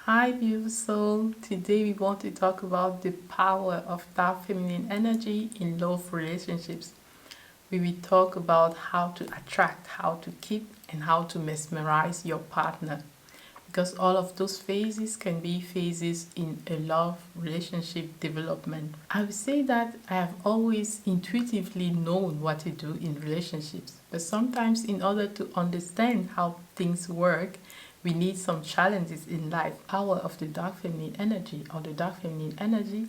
Hi, beautiful soul. Today we want to talk about the power of dark feminine energy in love relationships. We will talk about how to attract, how to keep, and how to mesmerize your partner. Because all of those phases can be phases in a love relationship development. I would say that I have always intuitively known what to do in relationships, but sometimes, in order to understand how things work, we need some challenges in life. Power of the dark feminine energy or the dark feminine energy,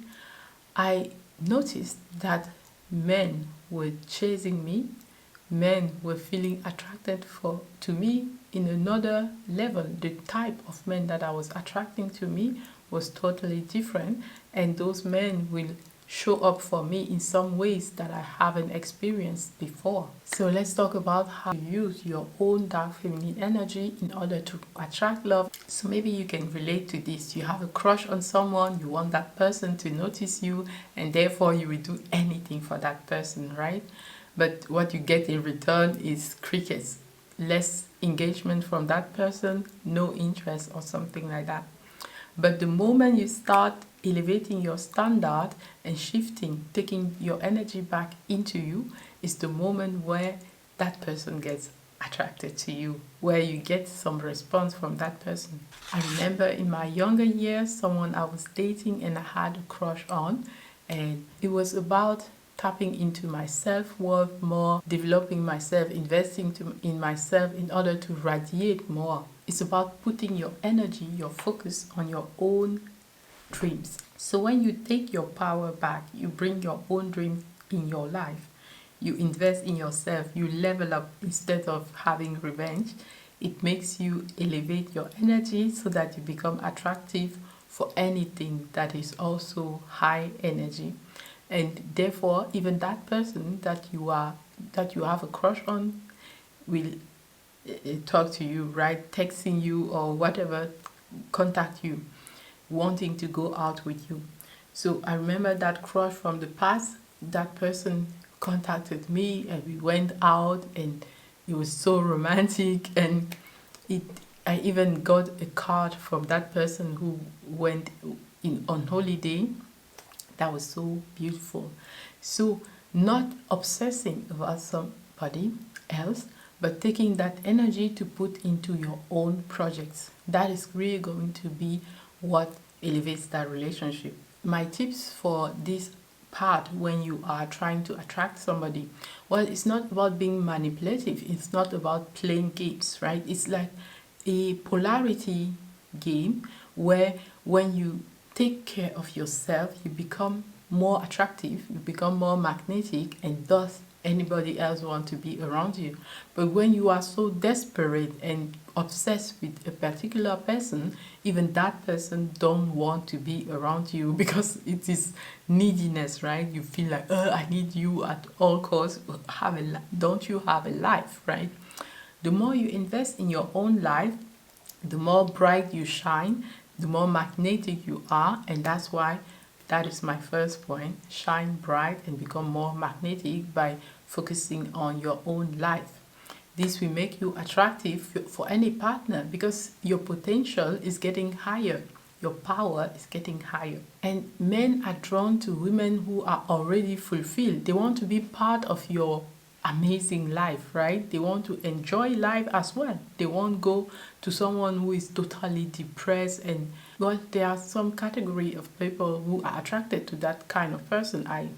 I noticed that men were chasing me, men were feeling attracted to me in another level. The type of men that I was attracting to me was totally different, and those men will show up for me in some ways that I haven't experienced before. So let's talk about how to use your own dark feminine energy in order to attract love. So maybe you can relate to this. You have a crush on someone, you want that person to notice you, and therefore you will do anything for that person, right? But what you get in return is crickets, less engagement from that person, no interest or something like that. But the moment you start elevating your standard and shifting, taking your energy back into you, is the moment where that person gets attracted to you, where you get some response from that person. I remember in my younger years, someone I was dating and I had a crush on, and it was about tapping into my self-worth more, developing myself, investing in myself in order to radiate more. It's about putting your energy, your focus on your own dreams. So when you take your power back, you bring your own dreams in your life, you invest in yourself, you level up instead of having revenge. It makes you elevate your energy so that you become attractive for anything that is also high energy. And therefore, even that person that you have a crush on will talk to you, right? Texting you or whatever, contact you, wanting to go out with you. So I remember that crush from the past. That person contacted me and we went out and it was so romantic, and I even got a card from that person who went on holiday. That was so beautiful. So not obsessing about somebody else, but taking that energy to put into your own projects. That is really going to be what elevates that relationship. My tips for this part when you are trying to attract somebody, well, it's not about being manipulative, it's not about playing games, right? It's like a polarity game where when you take care of yourself, you become more attractive, you become more magnetic, and thus anybody else want to be around you. But when you are so desperate and obsessed with a particular person, even that person don't want to be around you because it is neediness, right? You feel like, I need you at all costs. Don't you have a life, right? The more you invest in your own life, the more bright you shine, the more magnetic you are, and that's why that is my first point. Shine bright and become more magnetic by focusing on your own life. This will make you attractive for any partner because your potential is getting higher. Your power is getting higher. And men are drawn to women who are already fulfilled. They want to be part of your amazing life, right? They want to enjoy life as well. They won't go to someone who is totally depressed. And well, there are some category of people who are attracted to that kind of person. I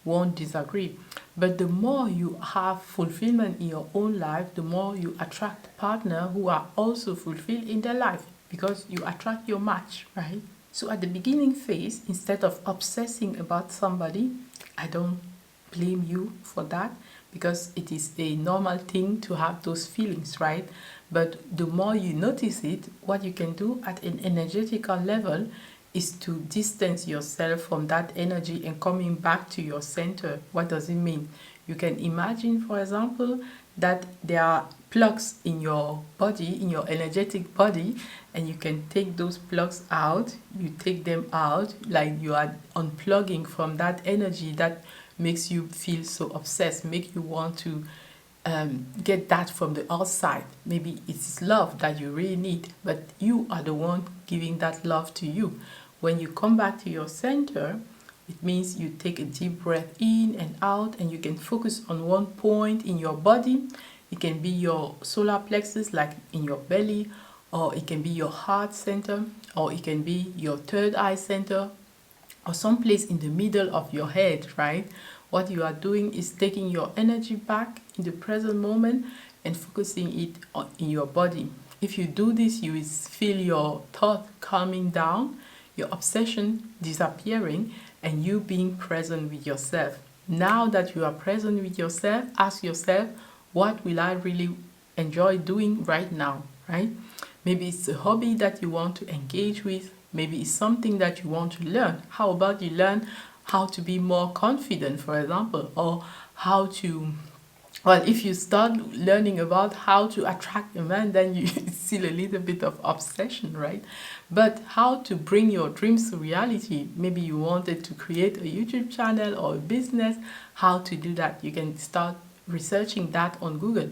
won't disagree. But the more you have fulfillment in your own life, the more you attract partners who are also fulfilled in their life because you attract your match, right? So at the beginning phase, instead of obsessing about somebody, I don't blame you for that because it is a normal thing to have those feelings, right? But the more you notice it, what you can do at an energetical level is to distance yourself from that energy and coming back to your center. What does it mean? You can imagine, for example, that there are plugs in your body, in your energetic body, and you can take those plugs out. You take them out like you are unplugging from that energy that makes you feel so obsessed, make you want to get that from the outside. Maybe it's love that you really need, but you are the one giving that love to you. When you come back to your center, it means you take a deep breath in and out, and you can focus on one point in your body. It can be your solar plexus, like in your belly, or it can be your heart center, or it can be your third eye center, or someplace in the middle of your head, right? What you are doing is taking your energy back in the present moment and focusing it in your body. If you do this, you will feel your thought calming down, your obsession disappearing, and you being present with yourself. Now that you are present with yourself, ask yourself, what will I really enjoy doing right now, right? Maybe it's a hobby that you want to engage with. Maybe it's something that you want to learn. How about you learn how to be more confident, for example, or how to, well, if you start learning about how to attract a man, then you still a little bit of obsession, right? But how to bring your dreams to reality. Maybe you wanted to create a YouTube channel or a business. How to do that? You can start researching that on Google.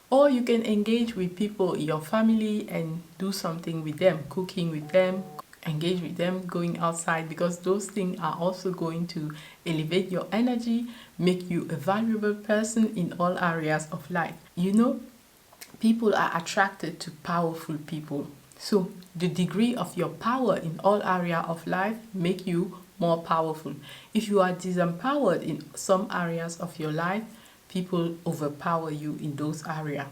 Or you can engage with people in your family and do something with them, cooking with them, engage with them, going outside, because those things are also going to elevate your energy, make you a valuable person in all areas of life. You know, people are attracted to powerful people. So the degree of your power in all areas of life make you more powerful. If you are disempowered in some areas of your life, people overpower you in those areas.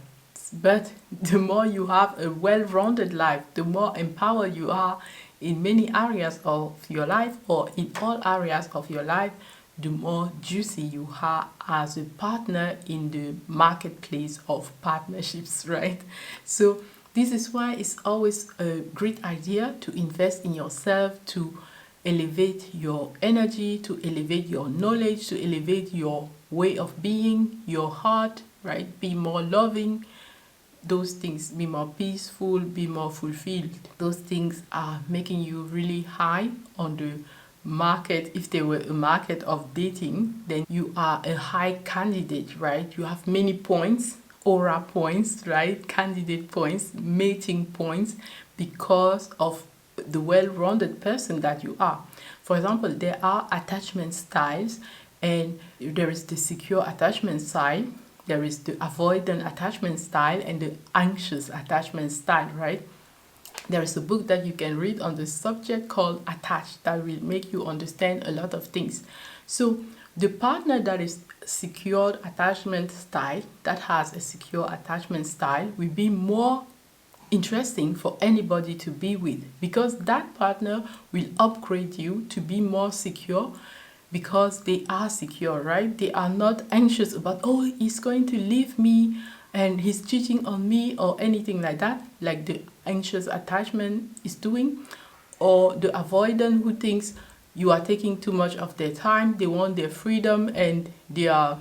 But the more you have a well-rounded life, the more empowered you are in many areas of your life, or in all areas of your life, the more juicy you are as a partner in the marketplace of partnerships, right? So this is why it's always a great idea to invest in yourself, to elevate your energy, to elevate your knowledge, to elevate your way of being, your heart, right? Be more loving. Those things, be more peaceful, be more fulfilled. Those things are making you really high on the market. If there were a market of dating, then you are a high candidate, right? You have many points, aura points, right? Candidate points, mating points, because of the well-rounded person that you are. For example, there are attachment styles, and there is the secure attachment style, there is the avoidant attachment style, and the anxious attachment style, right? There is a book that you can read on the subject called Attached that will make you understand a lot of things. So the partner that is secured attachment style, that has a secure attachment style, will be more interesting for anybody to be with, because that partner will upgrade you to be more secure, because they are secure, right? They are not anxious about, oh, he's going to leave me and he's cheating on me or anything like that, like the anxious attachment is doing, or the avoidant who thinks you are taking too much of their time. They want their freedom and they are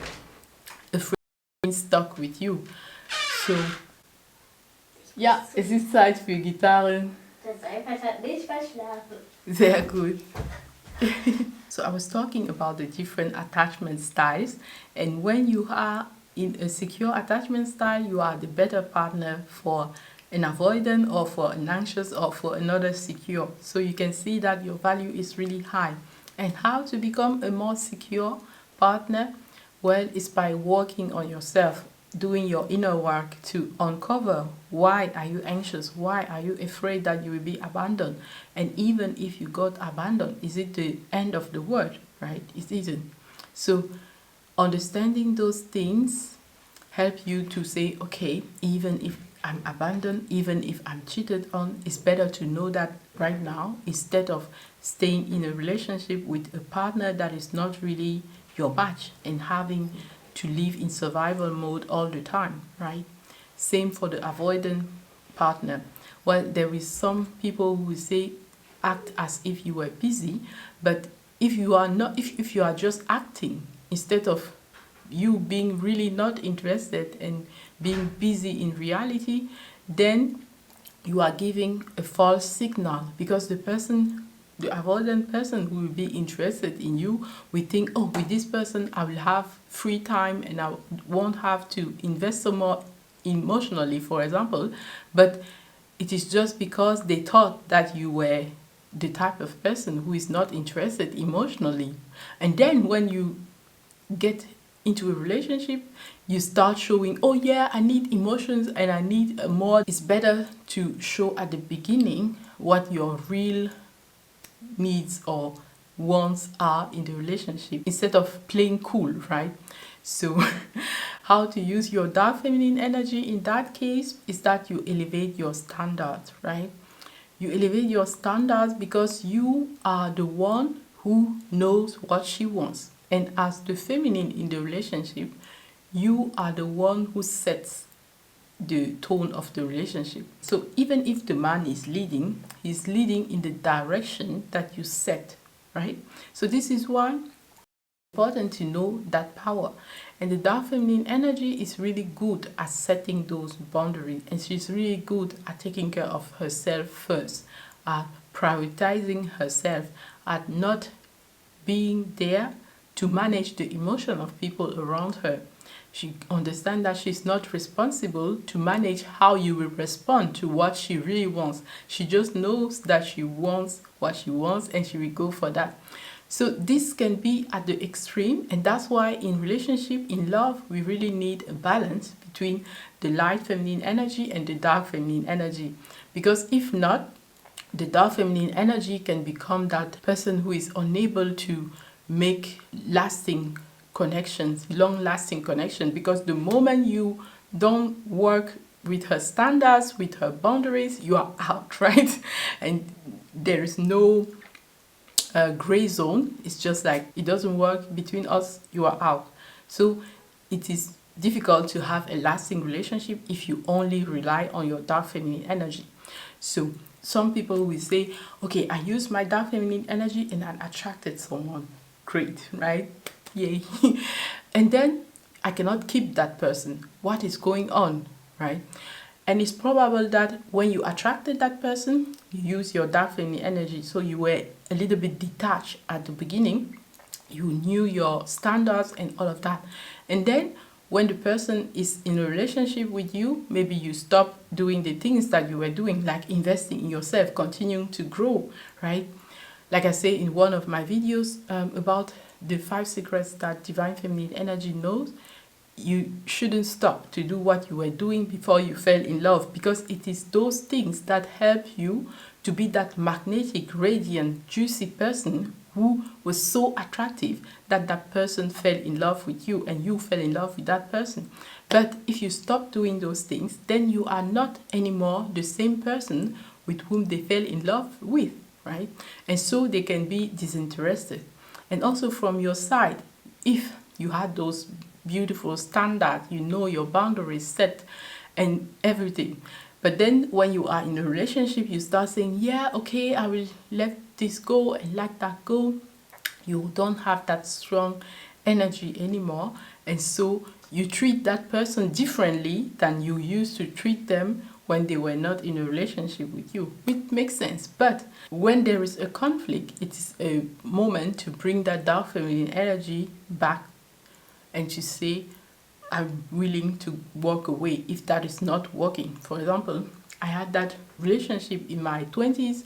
afraid of being stuck with you. So ja, es ist Zeit für Gitarren. Das iPad hat nicht verschlafen. Sehr gut. So I was talking about the different attachment styles, and when you are in a secure attachment style, you are the better partner for an avoidant or for an anxious or for another secure. So you can see that your value is really high. And how to become a more secure partner? Well, it's by working on yourself, doing your inner work to uncover why are you anxious, why are you afraid that you will be abandoned, and even if you got abandoned, is it the end of the world, right? It isn't. So understanding those things help you to say, okay, even if I'm abandoned, even if I'm cheated on, it's better to know that right now, instead of staying in a relationship with a partner that is not really your match and having to live in survival mode all the time, right? Same for the avoidant partner. Well, there is some people who say act as if you were busy, but if you are not, if you are just acting instead of you being really not interested and being busy in reality, then you are giving a false signal, because the person The avoidant person who will be interested in you will think, oh, with this person I will have free time and I won't have to invest so more emotionally, for example. But it is just because they thought that you were the type of person who is not interested emotionally. And then when you get into a relationship, you start showing, oh yeah, I need emotions and I need more. It's better to show at the beginning what your real needs or wants are in the relationship instead of playing cool, right? So how to use your dark feminine energy in that case is that you elevate your standards, right? You elevate your standards because you are the one who knows what she wants. And as the feminine in the relationship, you are the one who sets the tone of the relationship. So even if the man is leading, he's leading in the direction that you set, right? So this is why it's important to know that power. And the dark feminine energy is really good at setting those boundaries, and she's really good at taking care of herself first, at prioritizing herself, at not being there to manage the emotion of people around her. She understands that she's not responsible to manage how you will respond to what she really wants. She just knows that she wants what she wants and she will go for that. So this can be at the extreme, and that's why in relationship, in love, we really need a balance between the light feminine energy and the dark feminine energy. Because if not, the dark feminine energy can become that person who is unable to make lasting connections, long-lasting connections, because the moment you don't work with her standards, with her boundaries, you are out, right? And there is no gray zone. It's just like, it doesn't work between us, you are out. So it is difficult to have a lasting relationship if you only rely on your dark feminine energy. So some people will say, okay, I use my dark feminine energy and I attracted someone. Great, right? Yay. And then I cannot keep that person. What is going on, right? And it's probable that when you attracted that person, you use your dark feminine energy. So you were a little bit detached at the beginning. You knew your standards and all of that. And then when the person is in a relationship with you, maybe you stop doing the things that you were doing, like investing in yourself, continuing to grow, right? Like I say in one of my videos about the 5 secrets that divine feminine energy knows, you shouldn't stop to do what you were doing before you fell in love, because it is those things that help you to be that magnetic, radiant, juicy person who was so attractive that that person fell in love with you and you fell in love with that person. But if you stop doing those things, then you are not anymore the same person with whom they fell in love with, right? And so they can be disinterested. And also from your side, if you had those beautiful standards, you know your boundaries set and everything, but then when you are in a relationship, you start saying, yeah, okay, I will let this go and let that go. You don't have that strong energy anymore, and so you treat that person differently than you used to treat them when they were not in a relationship with you, which makes sense. But when there is a conflict, it is a moment to bring that dark feminine energy back and to say, I'm willing to walk away if that is not working. For example, I had that relationship in my 20s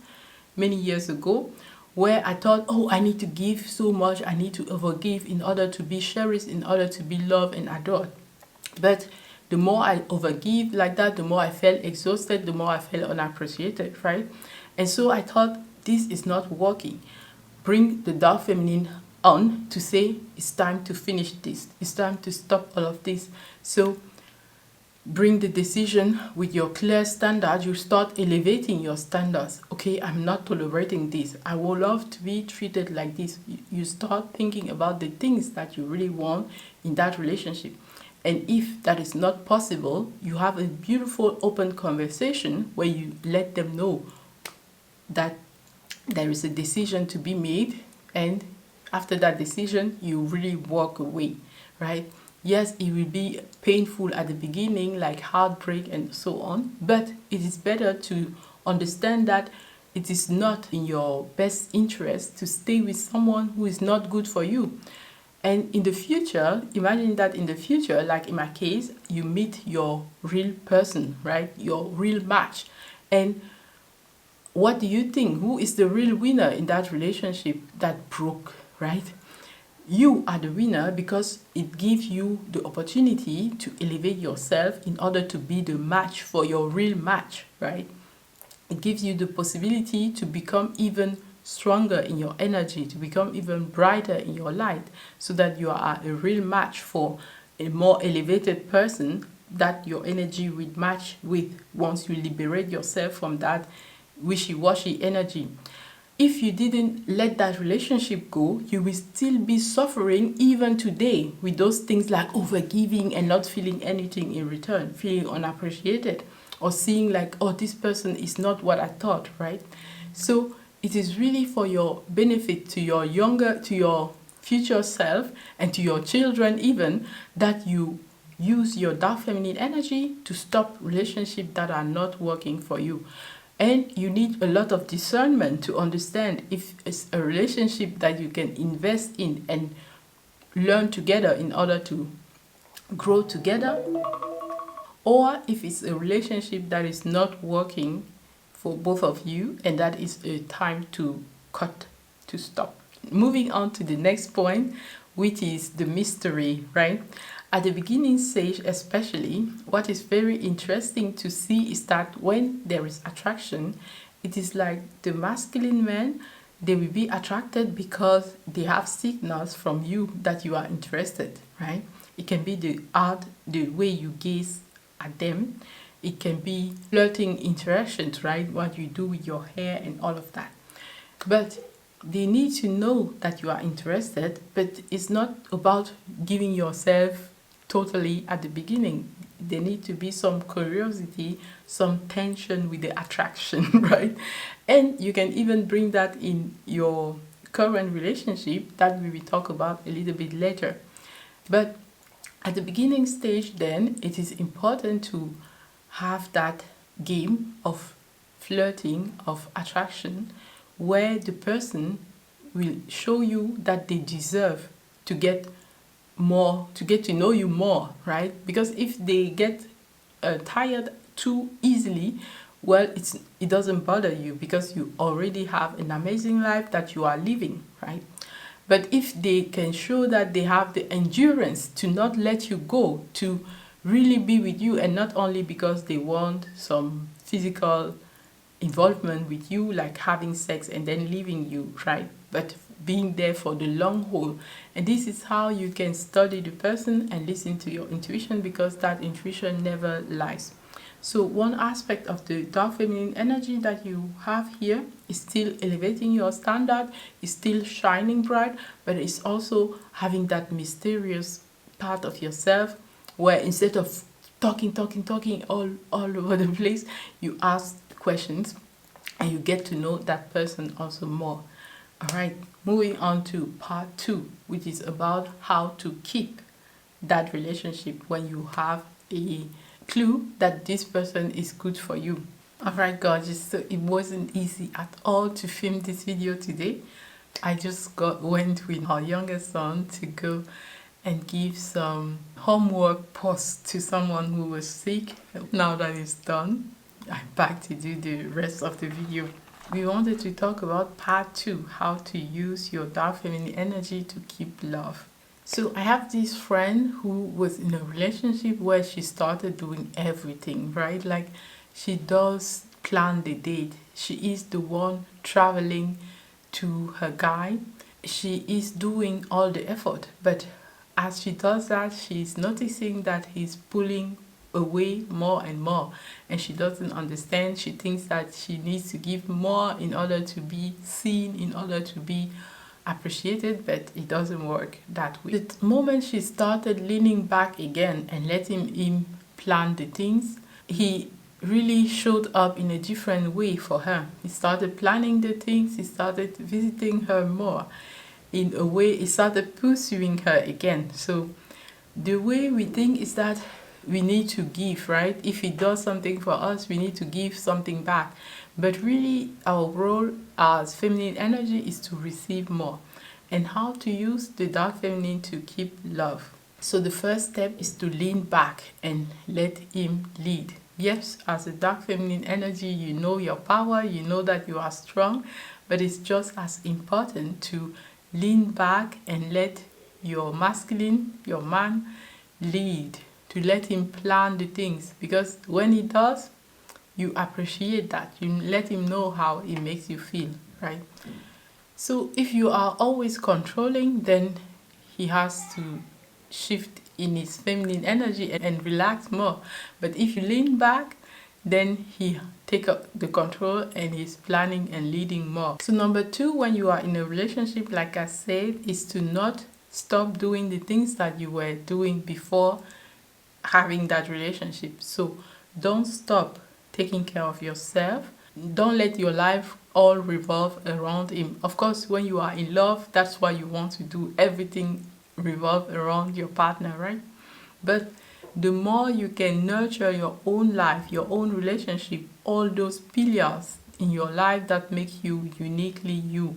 many years ago where I thought, oh, I need to give so much, I need to overgive in order to be cherished, in order to be loved and adored. But the more I overgive like that, the more I felt exhausted, the more I felt unappreciated, right? And so I thought, this is not working. Bring the dark feminine on to say, it's time to finish this. It's time to stop all of this. So bring the decision with your clear standards. You start elevating your standards. Okay, I'm not tolerating this. I would love to be treated like this. You start thinking about the things that you really want in that relationship. And if that is not possible, you have a beautiful open conversation where you let them know that there is a decision to be made, and after that decision, you really walk away, right? Yes, it will be painful at the beginning, like heartbreak and so on, but it is better to understand that it is not in your best interest to stay with someone who is not good for you. And in the future, imagine that in the future, like in my case, you meet your real person, right? Your real match. And what do you think? Who is the real winner in that relationship that broke, right? You are the winner because it gives you the opportunity to elevate yourself in order to be the match for your real match, right? It gives you the possibility to become even stronger in your energy, to become even brighter in your light, so that you are a real match for a more elevated person that your energy will match with once you liberate yourself from that wishy-washy energy. If you didn't let that relationship go, you will still be suffering even today with those things like overgiving and not feeling anything in return, feeling unappreciated, or seeing like, oh, this person is not what I thought, right? So it is really for your benefit, to your future self and to your children even, that you use your dark feminine energy to stop relationships that are not working for you. And you need a lot of discernment to understand if it's a relationship that you can invest in and learn together in order to grow together, or if it's a relationship that is not working for both of you and that is a time to cut, to stop. Moving on to the next point, which is the mystery, right? At the beginning stage especially, what is very interesting to see is that when there is attraction, it is like the masculine men, they will be attracted because they have signals from you that you are interested, right? It can be the way you gaze at them. It can be flirting interactions, right? What you do with your hair and all of that. But they need to know that you are interested, but it's not about giving yourself totally at the beginning. There need to be some curiosity, some tension with the attraction, right? And you can even bring that in your current relationship that we will talk about a little bit later. But at the beginning stage, then, it is important to have that game of flirting, of attraction, where the person will show you that they deserve to get more, to get to know you more, right? Because if they get tired too easily, well, it doesn't bother you because you already have an amazing life that you are living, right? But if they can show that they have the endurance to not let you go, to really be with you, and not only because they want some physical involvement with you, like having sex and then leaving you, right? But being there for the long haul. And this is how you can study the person and listen to your intuition, because that intuition never lies. So one aspect of the dark feminine energy that you have here is still elevating your standard, is still shining bright, but it's also having that mysterious part of yourself where instead of talking all over the place, you ask questions and you get to know that person also more. All right, moving on to part 2, which is about how to keep that relationship when you have a clue that this person is good for you. Alright, gorgeous, so it wasn't easy at all to film this video today. I just went with our youngest son to go and give some homework post to someone who was sick. Now that it's done, I'm back to do the rest of the video. We wanted to talk about part 2, how to use your dark feminine energy to keep love. So I have this friend who was in a relationship where she started doing everything, right? Like she does plan the date. She is the one traveling to her guy. She is doing all the effort. But as she does that, she's noticing that he's pulling away more and more. And she doesn't understand. She thinks that she needs to give more in order to be seen, in order to be appreciated, but it doesn't work that way. The moment she started leaning back again and letting him plan the things, he really showed up in a different way for her. He started planning the things, he started visiting her more. In a way, he started pursuing her again. So the way we think is that we need to give, right? If he does something for us, we need to give something back. But really, our role as feminine energy is to receive more. And how to use the dark feminine to keep love. So the first step is to lean back and let him lead. Yes, as a dark feminine energy, you know your power, you know that you are strong, but it's just as important to lean back and let your masculine, your man, lead, to let him plan the things, because when he does, you appreciate that. You let him know how it makes you feel, right? So if you are always controlling, then he has to shift in his feminine energy and relax more. But if you lean back, then he take up the control and he's planning and leading more. So number 2, when you are in a relationship, like I said, is to not stop doing the things that you were doing before having that relationship. So don't stop taking care of yourself. Don't let your life all revolve around him. Of course, when you are in love, that's why you want to do everything revolve around your partner, right? But the more you can nurture your own life, your own relationship, all those pillars in your life that make you uniquely you,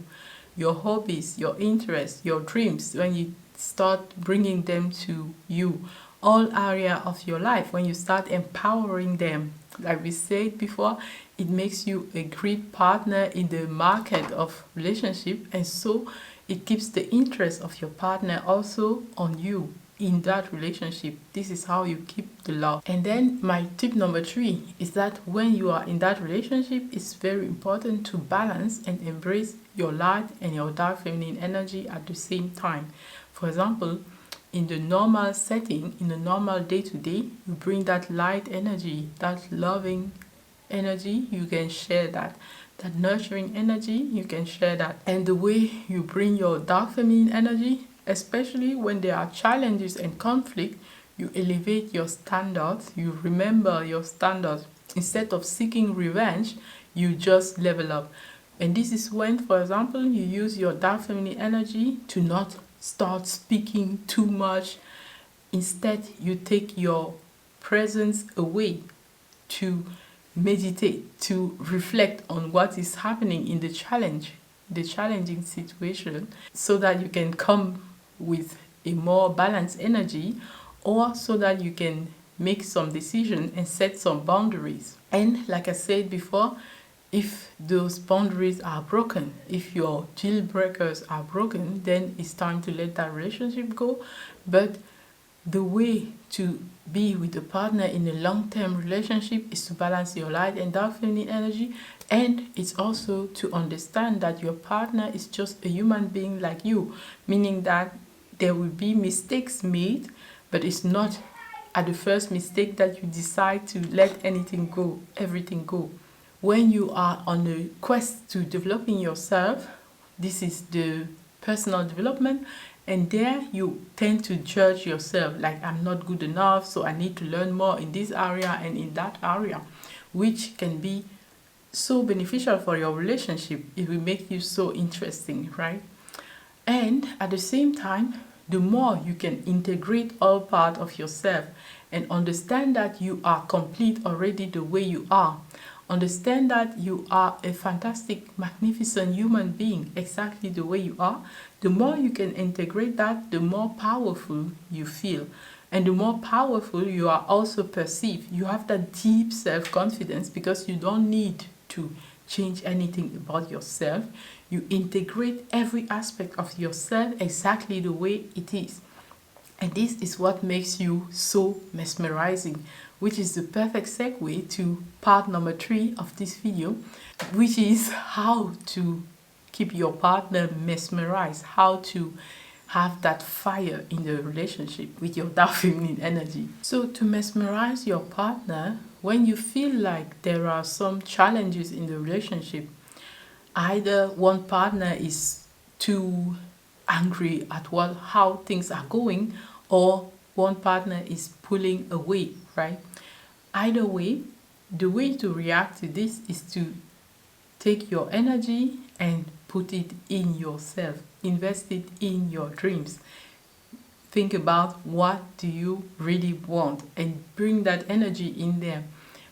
your hobbies, your interests, your dreams, when you start bringing them to you, all area of your life, when you start empowering them, like we said before, it makes you a great partner in the market of relationship, and so it keeps the interest of your partner also on you in that relationship. This is how you keep the love. And then my tip number 3 is that when you are in that relationship, it's very important to balance and embrace your light and your dark feminine energy at the same time. For example, in the normal setting, in the normal day-to-day, you bring that light energy, that loving energy, you can share that. That nurturing energy, you can share that. And the way you bring your dark feminine energy, especially when there are challenges and conflict, you elevate your standards, you remember your standards. Instead of seeking revenge, you just level up. And this is when, for example, you use your dark feminine energy to not start speaking too much. Instead, you take your presence away to meditate, to reflect on what is happening in the challenging situation, so that you can come with a more balanced energy, or so that you can make some decision and set some boundaries. And like I said before, if those boundaries are broken, if your deal breakers are broken, then it's time to let that relationship go. But the way to be with a partner in a long-term relationship is to balance your light and dark feminine energy, and it's also to understand that your partner is just a human being like you, meaning that there will be mistakes made, but it's not at the first mistake that you decide to let everything go. When you are on a quest to developing yourself, this is the personal development, and there you tend to judge yourself like, I'm not good enough, so I need to learn more in this area and in that area, which can be so beneficial for your relationship. It will make you so interesting, right? And at the same time, the more you can integrate all part of yourself and understand that you are complete already the way you are, understand that you are a fantastic, magnificent human being exactly the way you are, the more you can integrate that, the more powerful you feel. And the more powerful you are also perceived. You have that deep self-confidence because you don't need to change anything about yourself. You integrate every aspect of yourself exactly the way it is. And this is what makes you so mesmerizing, which is the perfect segue to part number 3 of this video, which is how to keep your partner mesmerized, how to have that fire in the relationship with your dark feminine energy. So to mesmerize your partner, when you feel like there are some challenges in the relationship, either one partner is too angry at how things are going, or one partner is pulling away, right? Either way, the way to react to this is to take your energy and put it in yourself. Invest it in your dreams. think about what do you really want and bring that energy in there.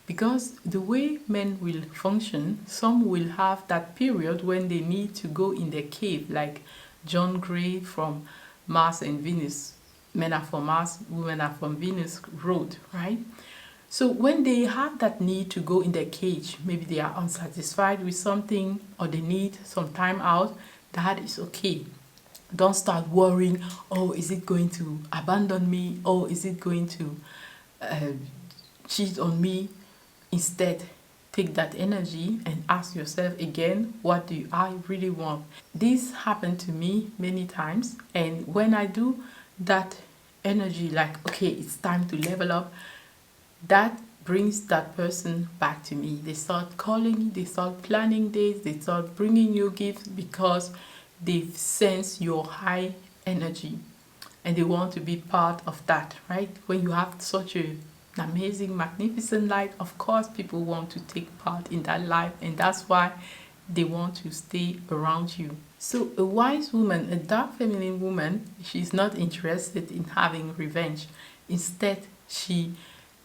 Because the way men will function, some will have that period when they need to go in their cave, like John Gray from Mars and Venus. Men are from Mars, women are from Venus road, right? So when they have that need to go in their cage, maybe they are unsatisfied with something or they need some time out, that is okay. Don't start worrying, oh, is it going to abandon me? Oh, is it going to uh, cheat on me? Instead, take that energy and ask yourself again, what do I really want? This happened to me many times, and when I do that energy, like, okay, it's time to level up, that brings that person back to me. They start calling, they start planning dates, they start bringing you gifts because they sense your high energy and they want to be part of that, right? When you have such an amazing, magnificent light, of course, people want to take part in that life, and that's why they want to stay around you. So, a wise woman, a dark feminine woman, she's not interested in having revenge. Instead, she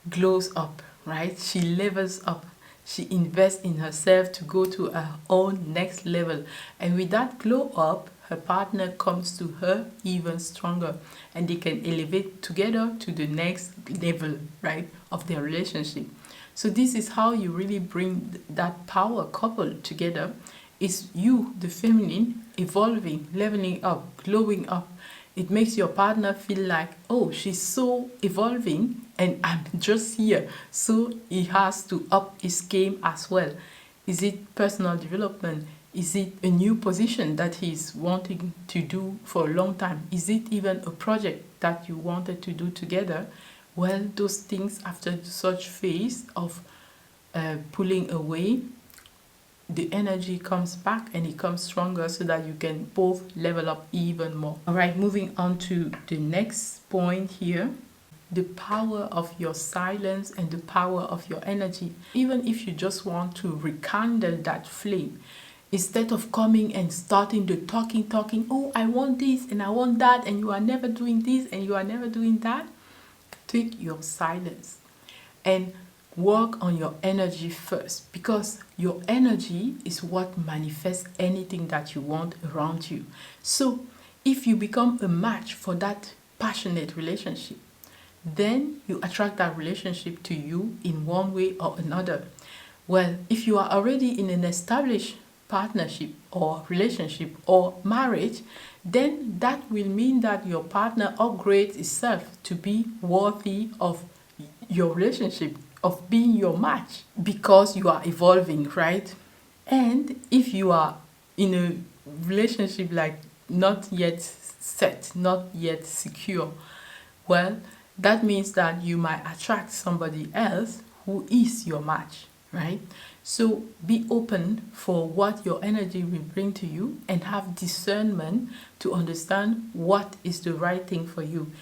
glows up, right? She levels up. She invests in herself to go to her own next level. And with that glow up, her partner comes to her even stronger, and they can elevate together to the next level, right, of their relationship. So this is how you really bring that power couple together. Is you, the feminine, evolving, leveling up, glowing up. It makes your partner feel like, oh, she's so evolving and I'm just here. So he has to up his game as well. Is it personal development? Is it a new position that he's wanting to do for a long time? Is it even a project that you wanted to do together? Well, those things after such phase of pulling away, the energy comes back and it comes stronger so that you can both level up even more. All right, moving on to the next point here. The power of your silence and the power of your energy. Even if you just want to rekindle that flame, instead of coming and starting the talking, oh, I want this and I want that, and you are never doing this and you are never doing that, take your silence and work on your energy first, because your energy is what manifests anything that you want around you. So if you become a match for that passionate relationship, then you attract that relationship to you in one way or another. Well, if you are already in an established partnership or relationship or marriage, then that will mean that your partner upgrades itself to be worthy of your relationship, of being your match, because you are evolving, right? And if you are in a relationship like not yet set, not yet secure, well, that means that you might attract somebody else who is your match, right? So be open for what your energy will bring to you and have discernment to understand what is the right thing for you.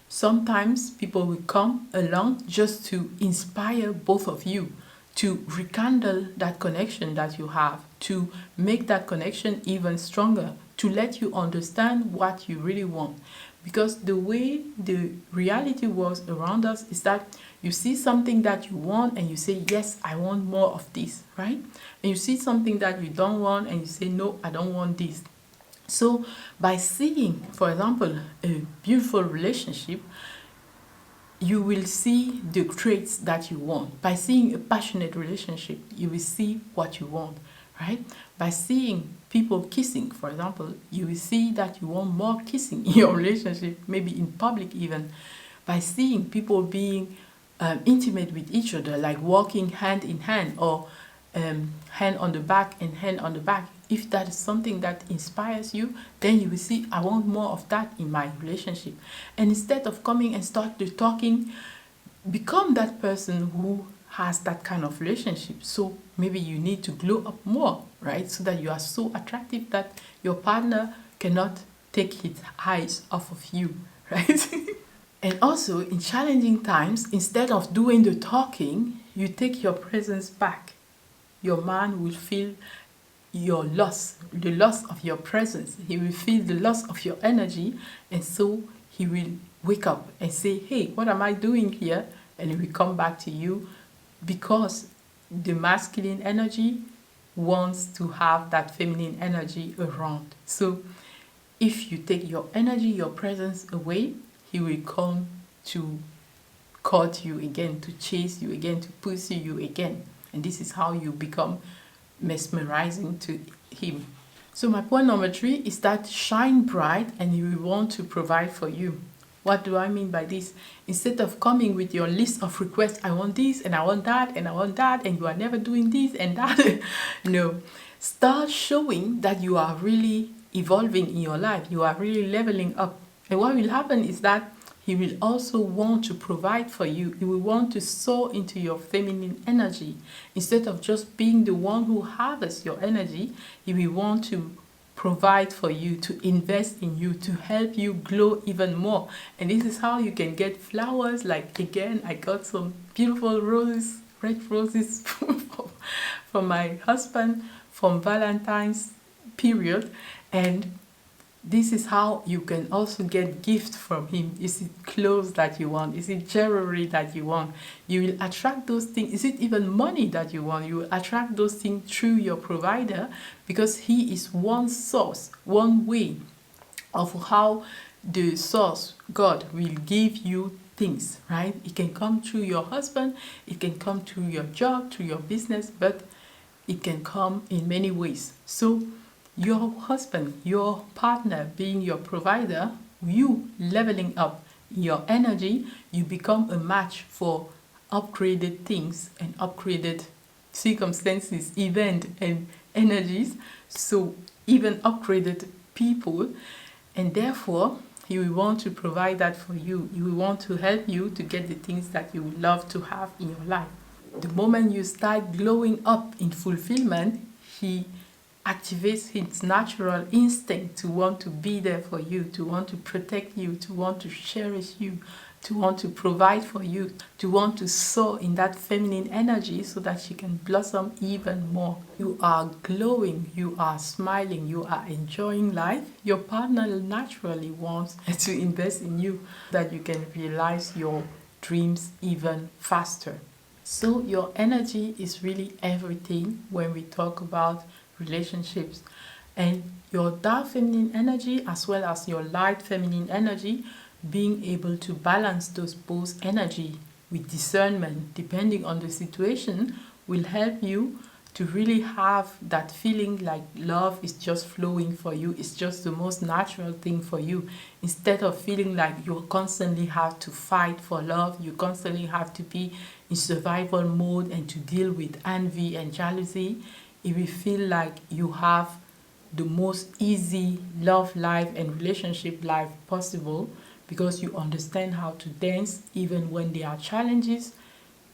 Sometimes people will come along just to inspire both of you, to rekindle that connection that you have, to make that connection even stronger, to let you understand what you really want. Because the way the reality works around us is that you see something that you want and you say, yes, I want more of this, right? And you see something that you don't want and you say, no, I don't want this. So by seeing, for example, a beautiful relationship, you will see the traits that you want. By seeing a passionate relationship, you will see what you want, right? By seeing people kissing, for example, you will see that you want more kissing in your relationship, maybe in public even. By seeing people being intimate with each other, like walking hand in hand or hand on the back and hand on the back, if that is something that inspires you, then you will see, I want more of that in my relationship. And instead of coming and start the talking, become that person who has that kind of relationship. So maybe you need to glow up more, right? So that you are so attractive that your partner cannot take his eyes off of you, right? And also in challenging times, instead of doing the talking, you take your presence back. Your man will feel your loss, the loss of your presence. He will feel the loss of your energy, and so he will wake up and say, hey, what am I doing here? And it will come back to you, because the masculine energy wants to have that feminine energy around. So if you take your energy, your presence away, he will come to court you again, to chase you again, to pursue you again. And this is how you become mesmerizing to him. So my point number 3 is that shine bright and he will want to provide for you. What do I mean by this? Instead of coming with your list of requests, I want this and I want that and I want that, and you are never doing this and that. No. Start showing that you are really evolving in your life. You are really leveling up. And what will happen is that he will also want to provide for you. He will want to soar into your feminine energy. Instead of just being the one who harvests your energy, he will want to provide for you, to invest in you, to help you glow even more. And this is how you can get flowers. Like, again, I got some beautiful roses, red roses from my husband from Valentine's period. And this is how you can also get gifts from him. Is it clothes that you want? Is it jewelry that you want? You will attract those things. Is it even money that you want? You will attract those things through your provider, because he is one source, one way of how the source, God, will give you things, right? It can come through your husband, it can come through your job, through your business, but it can come in many ways. So your husband, your partner being your provider, you leveling up your energy, you become a match for upgraded things and upgraded circumstances, events and energies, so even upgraded people. And therefore he will want to provide that for you. He will want to help you to get the things that you would love to have in your life. The moment you start glowing up in fulfillment, he activates his natural instinct to want to be there for you, to want to protect you, to want to cherish you, to want to provide for you, to want to soar in that feminine energy so that she can blossom even more. You are glowing, you are smiling, you are enjoying life. Your partner naturally wants to invest in you so that you can realize your dreams even faster. So your energy is really everything when we talk about relationships. And your dark feminine energy as well as your light feminine energy, being able to balance those both energy with discernment depending on the situation, will help you to really have that feeling like love is just flowing for you. It's just the most natural thing for you. Instead of feeling like you constantly have to fight for love, you constantly have to be in survival mode and to deal with envy and jealousy, it will feel like you have the most easy love life and relationship life possible, because you understand how to dance even when there are challenges.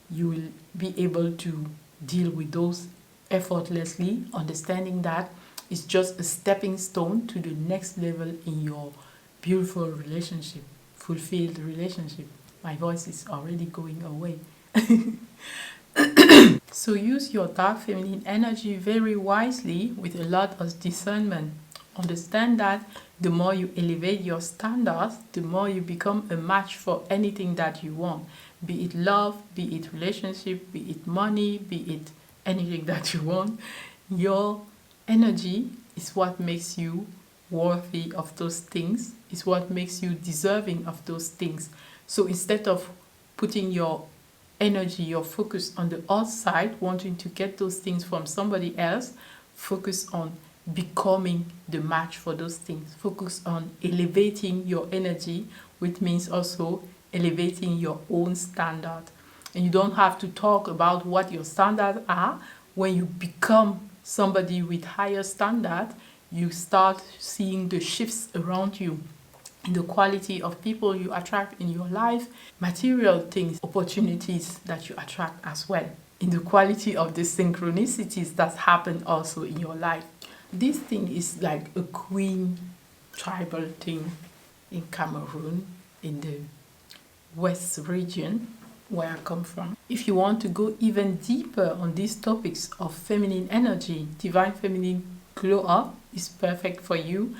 You will be able to deal with those effortlessly, understanding that it's just a stepping stone to the next level in your beautiful relationship, fulfilled relationship. My voice is already going away. So use your dark feminine energy very wisely with a lot of discernment. Understand that the more you elevate your standards, the more you become a match for anything that you want. Be it love, be it relationship, be it money, be it anything that you want. Your energy is what makes you worthy of those things, is what makes you deserving of those things. So instead of putting your energy, your focus on the outside, wanting to get those things from somebody else, focus on becoming the match for those things. Focus on elevating your energy, which means also elevating your own standard. And you don't have to talk about what your standards are. When you become somebody with higher standard, you start seeing the shifts around you, in the quality of people you attract in your life, material things, opportunities that you attract as well, in the quality of the synchronicities that happen also in your life. This thing is like a queen tribal thing in Cameroon, in the west region where I come from. If you want to go even deeper on these topics of feminine energy, divine feminine glow up is perfect for you.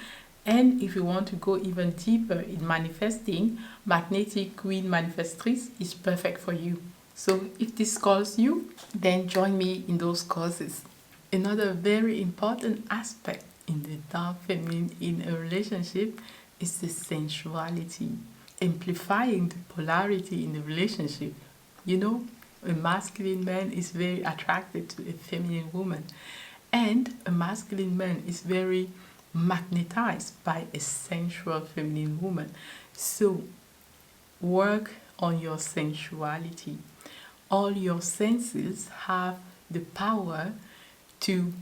And if you want to go even deeper in manifesting, Magnetic Queen Manifestrice is perfect for you. So if this calls you, then join me in those courses. Another very important aspect in the dark feminine in a relationship is the sensuality, amplifying the polarity in the relationship. You know, a masculine man is very attracted to a feminine woman, and a masculine man is very magnetized by a sensual feminine woman. So work on your sensuality. All your senses have the power to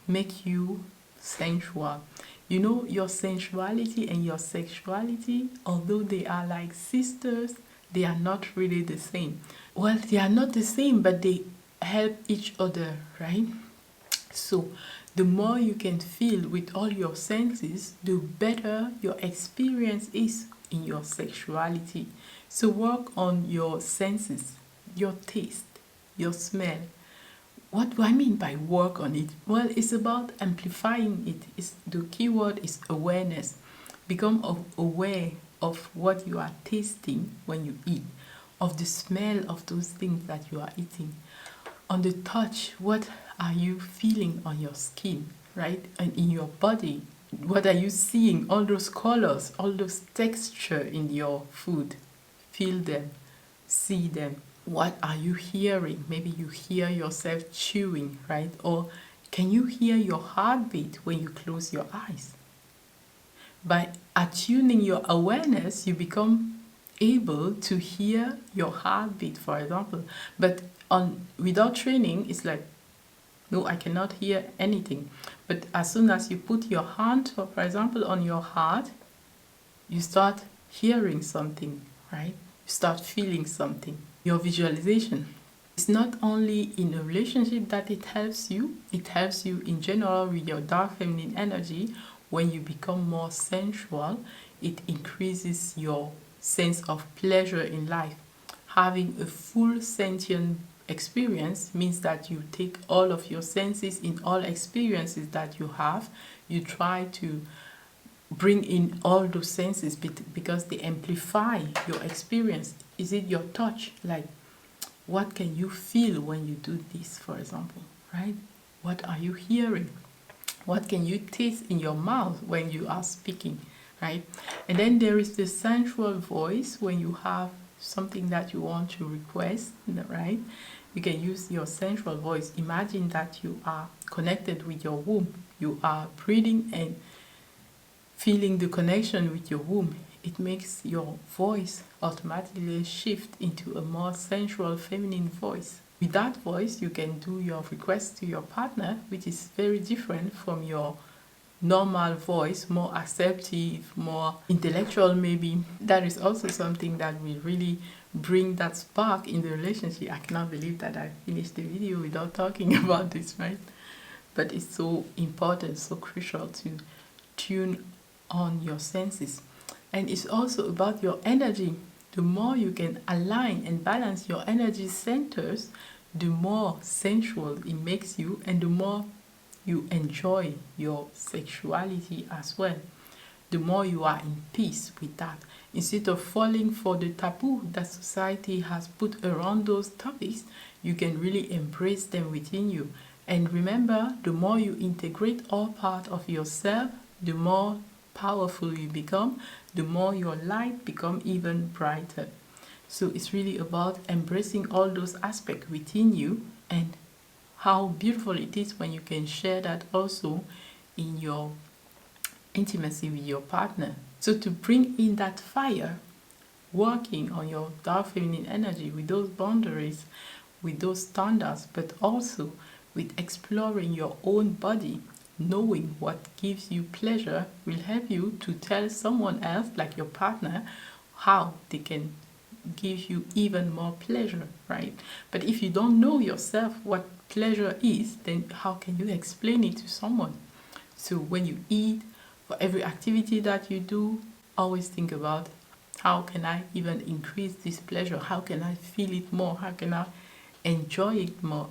make you sensual. You know, your sensuality and your sexuality, although they are like sisters, they are not really the same. Well, they are not the same, but they help each other, right? So the more you can feel with all your senses, the better your experience is in your sexuality. So work on your senses, your taste, your smell. What do I mean by work on it? Well, it's about amplifying it. The key word is awareness. Become aware of what you are tasting when you eat, of the smell of those things that you are eating. On the touch, what are you feeling on your skin, right? And in your body, what are you seeing? All those colors, all those texture in your food. Feel them, see them. What are you hearing? Maybe you hear yourself chewing, right? Or can you hear your heartbeat when you close your eyes? By attuning your awareness, you become able to hear your heartbeat, for example. But without training, it's like, no, I cannot hear anything. But as soon as you put your hand, for example, on your heart, you start hearing something, right? You start feeling something. Your visualization. It's not only in a relationship that it helps you in general with your dark feminine energy. When you become more sensual, it increases your sense of pleasure in life. Having a full sentient experience means that you take all of your senses in all experiences that you have. You try to bring in all those senses because they amplify your experience. Is it your touch? Like, what can you feel when you do this, for example, right? What are you hearing? What can you taste in your mouth when you are speaking, right? And then there is the sensual voice when you have something that you want to request, right? You can use your sensual voice. Imagine that you are connected with your womb. You are breathing and feeling the connection with your womb. It makes your voice automatically shift into a more sensual feminine voice. With that voice, you can do your request to your partner, which is very different from your normal voice, more acceptive, more intellectual maybe. That is also something that will really bring that spark in the relationship. I cannot believe that I finished the video without talking about this, right? But it's so important, so crucial to tune on your senses. And it's also about your energy. The more you can align and balance your energy centers, the more sensual it makes you and the more you enjoy your sexuality as well. The more you are in peace with that. Instead of falling for the taboo that society has put around those topics, you can really embrace them within you. And remember, the more you integrate all part of yourself, the more powerful you become, the more your light become even brighter. So it's really about embracing all those aspects within you and how beautiful it is when you can share that also in your intimacy with your partner. So to bring in that fire, working on your dark feminine energy with those boundaries, with those standards, but also with exploring your own body, knowing what gives you pleasure will help you to tell someone else, like your partner, how they can give you even more pleasure, right? But if you don't know yourself what pleasure is, then how can you explain it to someone? So when you eat, for every activity that you do, always think about how can I even increase this pleasure? How can I feel it more? How can I enjoy it more?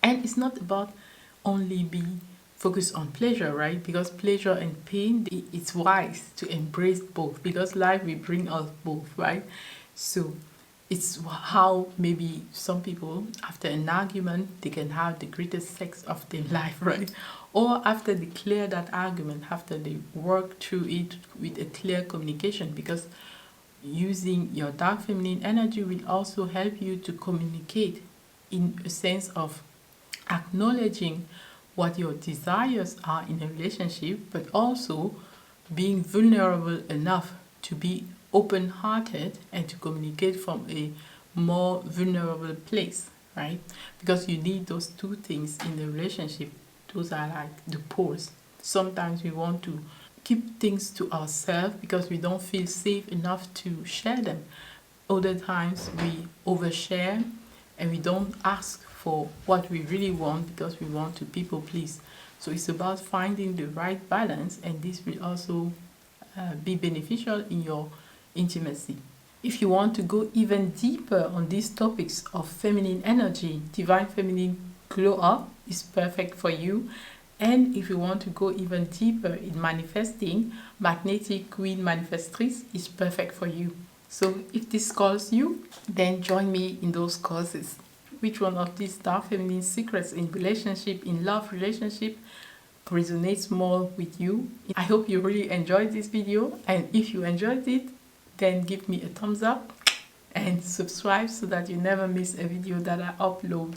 And it's not about only be focus on pleasure, right? Because pleasure and pain, it's wise to embrace both because life will bring us both, right? So it's how maybe some people, after an argument, they can have the greatest sex of their life, right? Or after they clear that argument, after they work through it with a clear communication, because using your dark feminine energy will also help you to communicate in a sense of acknowledging what your desires are in a relationship, but also being vulnerable enough to be open hearted and to communicate from a more vulnerable place, right? Because you need those two things in the relationship. Those are like the poles. Sometimes we want to keep things to ourselves because we don't feel safe enough to share them. Other times we overshare and we don't ask for what we really want because we want to people please. So it's about finding the right balance, and this will also be beneficial in your intimacy. If you want to go even deeper on these topics of feminine energy, divine feminine glow up is perfect for you. And if you want to go even deeper in manifesting, magnetic queen manifestrice is perfect for you. So if this calls you, then join me in those courses. Which one of these dark feminine secrets in relationship, in love relationship, resonates more with you? I hope you really enjoyed this video, and if you enjoyed it, then give me a thumbs up and subscribe so that you never miss a video that I upload.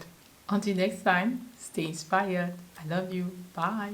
Until next time, stay inspired. I love you. Bye.